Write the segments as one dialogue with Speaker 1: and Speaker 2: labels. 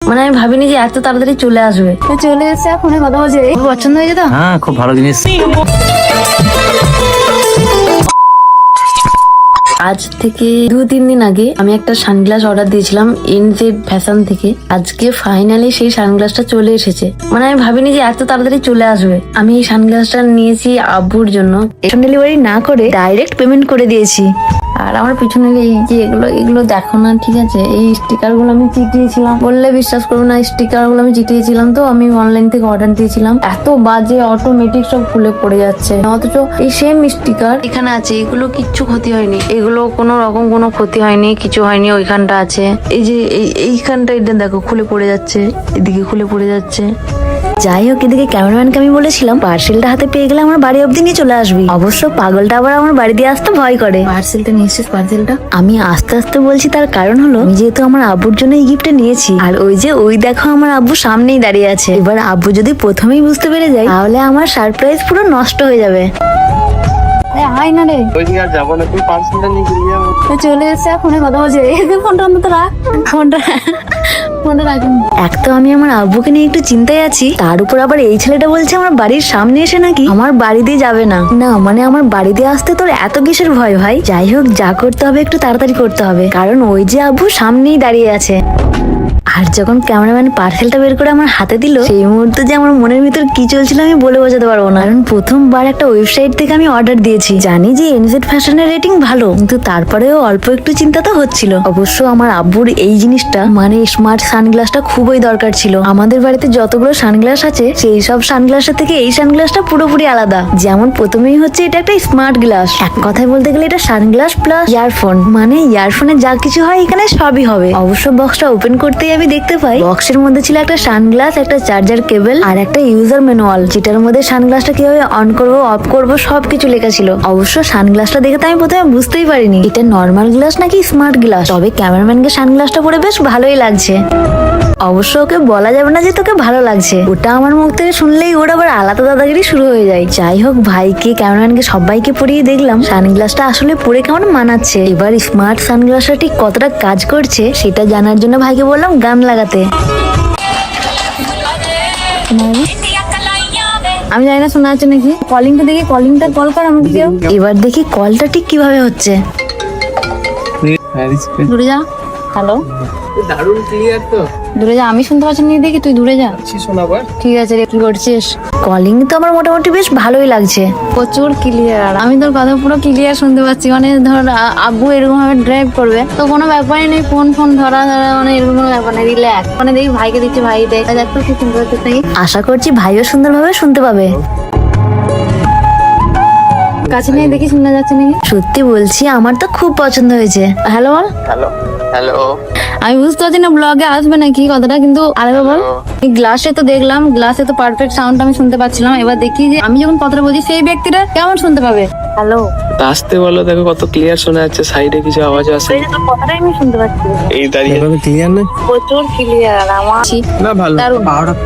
Speaker 1: মানে আমি ভাবিনি যে এত তাড়াতাড়ি চলে আসবে। চলে এসে ফোনে কথা বলছে, পছন্দ হয়েছে তো?
Speaker 2: হ্যাঁ, খুব ভালো জিনিস।
Speaker 1: আজ থেকে 2-3 দিন আগে আমি একটা সানগ্লাস অর্ডার দিয়েছিলাম এনজেড ফ্যাশন থেকে। আজকে ফাইনালি সেই সানগ্লাসটা চলে এসেছে। মানে আমি ভাবিনি যে এত তাড়াতাড়ি চলে আসবে। আমি এই সানগ্লাসটা নিয়েছি আব্বুর জন্য, ডেলিভারি না করে ডাইরেক্ট পেমেন্ট করে দিয়েছি। আর আমার পিছনে এই যে এগুলো দেখো না, ঠিক আছে? এই স্টিকার গুলো আমি চিটিয়েছিলাম, বললে বিশ্বাস করবো না, স্টিকার গুলো আমি চিটিয়েছিলাম। তো আমি অনলাইন থেকে অর্ডার দিয়েছিলাম, এত বাজে অটোমেটিক সব খুলে পড়ে যাচ্ছে। অথচ এই সেম স্টিকার এখানে আছে, এগুলো কিচ্ছু ক্ষতি হয়নি, এগুলো কোনো রকম কোনো ক্ষতি হয়নি, কিছু হয়নি। ওইখানটা আছে, এই যে এইখানটা, এটা দেখো খুলে পড়ে যাচ্ছে, এদিকে খুলে পড়ে যাচ্ছে। যাই হোক, এদিকে ক্যামেরাম্যানকে আমি বলেছিলাম পার্সেলটা হাতে পেয়ে গেলে আমার বাড়ি অব্দি নিয়ে চলে আসবি। অবশ্য পাগলটা আবার আমার বাড়ি দিয়ে আসতে ভয় করে। পার্সেলটা নিয়েছিস? পার্সেলটা আমি আস্তে আস্তে বলছি, তার কারণ হলো আমি যেহেতু আমার আব্বুর জন্য এই গিফটটা নিয়েছি, আর ওই দেখো আমার আব্বু সামনেই দাঁড়িয়ে আছে। এবার আব্বু যদি প্রথমেই বুঝতে পেরে যায় তাহলে আমার সারপ্রাইজ পুরো নষ্ট হয়ে যাবে। হাই না রে,
Speaker 3: আর যাবো না, তুই পার্সেলটা নিয়ে চলে যাবো।
Speaker 1: চলে এসে ফোনে কথা বলছে, ফোনটা অন্তত রাখ, ফোনটা রাখুন। এক তো আমি আমার আব্বুকে নিয়ে একটু চিন্তায় আছি, তার উপর আবার এই ছেলেটা বলছে আমার বাড়ির সামনে এসে নাকি আমার বাড়ি দিয়ে যাবে না। না মানে আমার বাড়ি দিয়ে আসতে তোর এত কিসের ভয় ভাই? যাই হোক, যা করতে হবে একটু তাড়াতাড়ি করতে হবে, কারণ ওই যে আব্বু সামনেই দাঁড়িয়ে আছে। আর যখন ক্যামেরাম্যান পার্সেলটা বের করে আমার হাতে দিল, সেই মুহূর্তে যে আমার মনের ভিতর কি চলছিল আমি বলে বোঝাতে পারবো না। কারণ প্রথমবার একটা ওয়েবসাইট থেকে আমি অর্ডার দিয়েছি, জানি যে এনজেড ফ্যাশনের রেটিং ভালো, কিন্তু তারপরেও অল্প একটু চিন্তা তো হচ্ছিল। অবশ্য আমার আব্বুর এই জিনিসটা মানে স্মার্ট সানগ্লাসটা খুবই দরকার ছিল। আমাদের বাড়িতে যতগুলো সানগ্লাস আছে সেই সব সানগ্লাসের থেকে এই সানগ্লাসটা পুরোপুরি আলাদা। যেমন প্রথমেই হচ্ছে এটা একটা স্মার্ট গ্লাস, এক কথায় বলতে গেলে এটা সানগ্লাস প্লাস ইয়ারফোন, মানে ইয়ারফোনে যা কিছু হয় এখানে সবই হবে। অবশ্য বক্সটা ওপেন করতেই আমি দেখতে পাই বক্সের মধ্যে ছিল একটা সানগ্লাস, একটা চার্জার কেবল আর একটা ইউজার ম্যানুয়াল, যেটার মধ্যে সানগ্লাসটা কিভাবে অন করব অফ করব সবকিছু লেখা ছিল। অবশ্য সানগ্লাসটা দেখে তো আমি প্রথমে বুঝতেই পারিনি এটা নর্মাল গ্লাস নাকি স্মার্ট গ্লাস, তবে ক্যামেরাম্যানকে সানগ্লাসটা পরে বেশ ভালোই লাগছে। অবশ্য ওকে বলা যাবে না যে তোকে ভালো লাগছে, ওটা আমার মুখ থেকে শুনলেই ওর আবার আলাদা দাদাগিরি শুরু হয়ে যায়। যাই হোক, ভাইকে ক্যামেরাম্যানকে সবাইকে পরিয়ে দেখলাম সানগ্লাসটা আসলে পরে কেমন মানাচ্ছে। এবার স্মার্ট সানগ্লাসটা ঠিক কতটা কাজ করছে সেটা জানার জন্য ভাইকে বললাম গান লাগাতে। আমি জানি না শোনা যাচ্ছে নাকি, কলিংটা দেখি, কলিংটা কল কর আমাকে কেউ। এবার দেখি কলটা ঠিক কিভাবে হচ্ছে। দূরে যা। হ্যালো,
Speaker 3: দারুণ ক্লিয়ার তো।
Speaker 1: দূরে যা, আমি শুনতে পাচ্ছি না, দেখি তুই দূরে যা।
Speaker 3: শোনাবার
Speaker 1: ঠিক আছে রে, কি করছিস? কলিং তো আমার মোটামুটি বেশ ভালোই লাগছে, প্রচুর ক্লিয়ার। আমি তোর কথা পুরো ক্লিয়ার শুনতে পাচ্ছি। মানে ধর আব্বু এরকম ভাবে ড্রাইভ করবে তো কোনো ব্যাপারই নেই, ফোন ধরা মানে এরকম কোনো ব্যাপার নেই, রিল্যাক্স। মানে দেখি ভাইকে দিচ্ছি, ভাই দেখ তো কি শুনতে পাচ্ছিস নাকি। আশা করছি ভাইও সুন্দরভাবে শুনতে পাবে। কাছে নিয়ে দেখি শোনা যাচ্ছে নাকি। সত্যি বলছি, আমার তো খুব পছন্দ হয়েছে। হ্যালো বল।
Speaker 3: Hello hello.
Speaker 1: আমি বুঝতে পারছি না ব্লগে আসবে নাকি কথাটা, কিন্তু আরেকবার বল। গ্লাসে তো দেখলাম, গ্লাসে তো পারফেক্ট সাউন্ড আমি শুনতে পাচ্ছিলাম। এবার দেখি যে আমি যখন কথাটা বলছি সেই ব্যক্তিটা কেমন শুনতে পাবে। হ্যালো,
Speaker 3: আসতে বলো, দেখো কত ক্লিয়ার শোনা যাচ্ছে, সাইডে কিছু আওয়াজ আসে।
Speaker 1: এই যে তোর কথাটাই আমি শুনতে পাচ্ছি,
Speaker 3: এই দাঁড়িয়ে ক্লিয়ার না?
Speaker 1: প্রচুর ক্লিয়ার। আমার
Speaker 3: না ভালো
Speaker 1: দারুণ।
Speaker 3: পাওয়ার আপ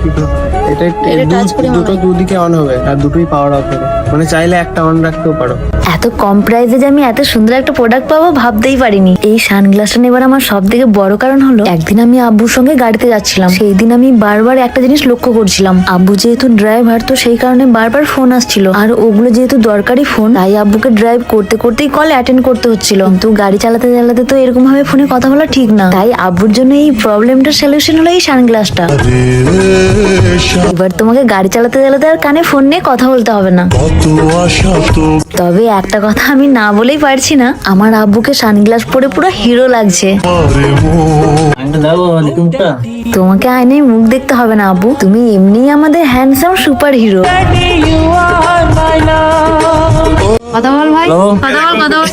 Speaker 3: এটা
Speaker 1: এটা touch করে
Speaker 3: দুটো দুদিকে অন হবে, আর দুটোই পাওয়ার অফ হবে, মানে চাইলে একটা অন রাখতেও পারো।
Speaker 1: এত কম প্রাইসে যে আমি এত সুন্দর একটা প্রোডাক্ট পাবো ভাবতেই পারিনি। এই সানগ্লাসটা নেবার আমার সব থেকে বড় কারণ হলো, একদিন আমি আব্বুর সঙ্গে গাড়িতে যাচ্ছিলাম, সেই দিন আমি বারবার একটা জিনিস লক্ষ্য করছিলাম। আব্বু যেহেতু ড্রাইভার, তো সেই কারণে বারবার ফোন আসছিল, আর ওগুলো যেহেতু দরকারি ফোন, তাই আব্বুকে ড্রাইভ করতে করতেই কল অ্যাটেন্ড করতে হচ্ছিল। কিন্তু গাড়ি চালাতে চালাতে তো এরকম ভাবে ফোনে কথা বলা ঠিক না, তাই আব্বুর জন্য এই প্রবলেমটার সলিউশন হলো এই সানগ্লাসটা। এবার তোমাকে গাড়ি চালাতে চালাতে আর কানে ফোন নিয়ে কথা বলতে হবে না। তবে একটা কথা আমি না বলেই পারছি না, আমার আব্বুকে সানগ্লাস পরে পুরো হিরো লাগছে। তোমাকে আয়নায় মুখ দেখতে হবে না আব্বু, তুমি এমনিই আমাদের হ্যান্ডসাম সুপার হিরো। কথা বল ভাই, কথা বল।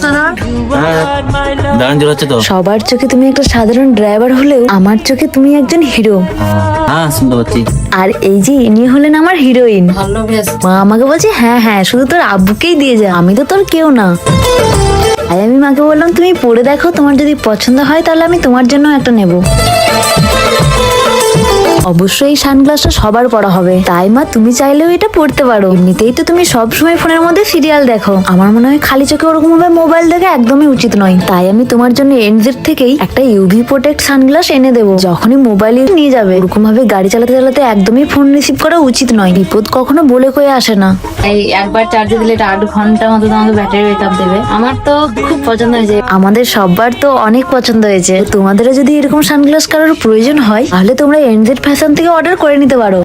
Speaker 1: সবার চোখে তুমি একটা সাধারণ ড্রাইভার হলেও আমার চোখে তুমি একজন হিরো।
Speaker 2: হ্যাঁ, শুনতে পাচ্ছি।
Speaker 1: আর এই যে ইনি হলেন আমার হিরোইন। মা আমাকে বলছে হ্যাঁ শুধু তোর আব্বুকেই দিয়ে যা, আমি তো তোর কেউ না। তাই আমি মাকে বললাম তুমি পরে দেখো, তোমার যদি পছন্দ হয় তাহলে আমি তোমার জন্য একটা নেব। অবশ্যই এই সানগ্লাসটা সবার পরা হবে। তাই মা তুমি চাইলেও এটা পড়তে পারো। এমনিতেই তো তুমি সব সময় ফোনের মধ্যে সিরিয়াল দেখো, আমার মনে হয় খালি চোখে ওরকম ভাবে মোবাইল দেখা একদমই উচিত নয়। তাই আমি তোমার জন্য এনজেড থেকেই একটা ইউভি প্রোটেক্ট সানগ্লাস এনে দেবো। যখনই মোবাইল নিয়ে যাবে ওরকম ভাবে গাড়ি চালাতে চালাতে একদমই ফোন রিসিভ করা উচিত নয়। বিপদ কখনো বলে কয়ে আসে না।
Speaker 4: এই একবার চার্জে দিলে এটা 8 ঘন্টা মতো তোমাকে ব্যাটারি ব্যাকআপ দেবে। আমার তো খুব পছন্দ হয়েছে।
Speaker 1: আমাদের সবার তো অনেক পছন্দ হয়েছে। তোমাদেরও যদি এরকম সানগ্লাস কারোর প্রয়োজন হয় তাহলে তোমরা এনজেড ফ্যাশন থেকে অর্ডার করে নিতে পারো।